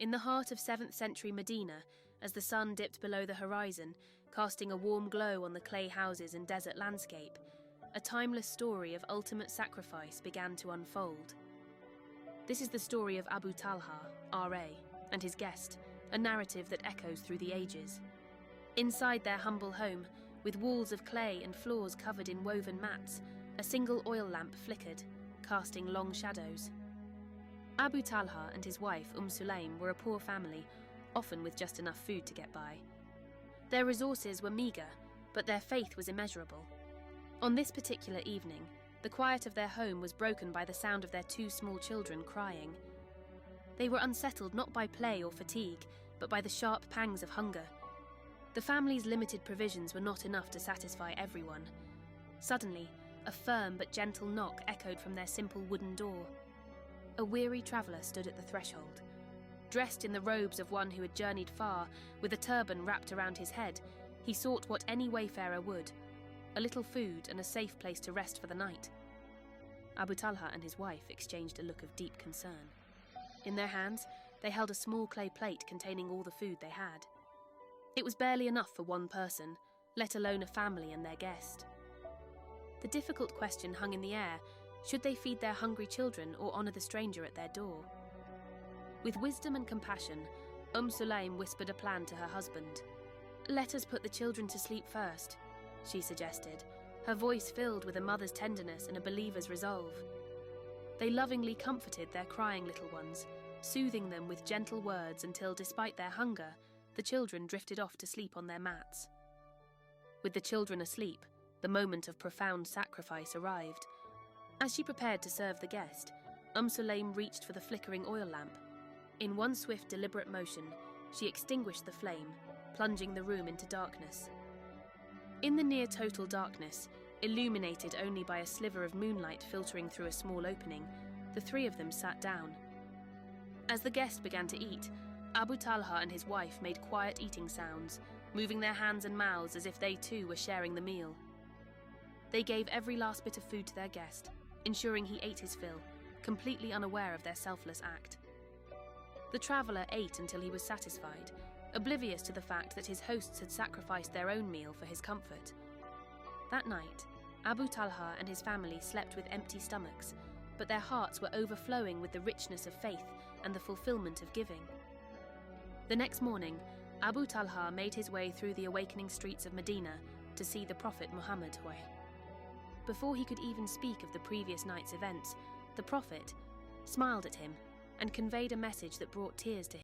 In the heart of 7th century Medina, as the sun dipped below the horizon, casting a warm glow on the clay houses and desert landscape, a timeless story of ultimate sacrifice began to unfold. This is the story of Abu Talha, R.A., and his guest, a narrative that echoes through the ages. Inside their humble home, with walls of clay and floors covered in woven mats, a single oil lamp flickered, casting long shadows. Abu Talha and his wife Sulaim were a poor family, often with just enough food to get by. Their resources were meagre, but their faith was immeasurable. On this particular evening, the quiet of their home was broken by the sound of their 2 small children crying. They were unsettled not by play or fatigue, but by the sharp pangs of hunger. The family's limited provisions were not enough to satisfy everyone. Suddenly, a firm but gentle knock echoed from their simple wooden door. A weary traveller stood at the threshold. Dressed in the robes of one who had journeyed far, with a turban wrapped around his head, he sought what any wayfarer would: a little food and a safe place to rest for the night. Abu Talha and his wife exchanged a look of deep concern. In their hands, they held a small clay plate containing all the food they had. It was barely enough for one person, let alone a family and their guest. The difficult question hung in the air: should they feed their hungry children or honour the stranger at their door? With wisdom and compassion, Sulaim whispered a plan to her husband. "Let us put the children to sleep first," she suggested, her voice filled with a mother's tenderness and a believer's resolve. They lovingly comforted their crying little ones, soothing them with gentle words until, despite their hunger, the children drifted off to sleep on their mats. With the children asleep, the moment of profound sacrifice arrived. As she prepared to serve the guest, Sulaim reached for the flickering oil lamp. In one swift, deliberate motion, she extinguished the flame, plunging the room into darkness. In the near-total darkness, illuminated only by a sliver of moonlight filtering through a small opening, the 3 of them sat down. As the guest began to eat, Abu Talha and his wife made quiet eating sounds, moving their hands and mouths as if they too were sharing the meal. They gave every last bit of food to their guest, ensuring he ate his fill, completely unaware of their selfless act. The traveller ate until he was satisfied, oblivious to the fact that his hosts had sacrificed their own meal for his comfort. That night, Abu Talha and his family slept with empty stomachs, but their hearts were overflowing with the richness of faith and the fulfillment of giving. The next morning, Abu Talha made his way through the awakening streets of Medina to see the Prophet Muhammad. Before he could even speak of the previous night's events, the Prophet smiled at him and conveyed a message that brought tears to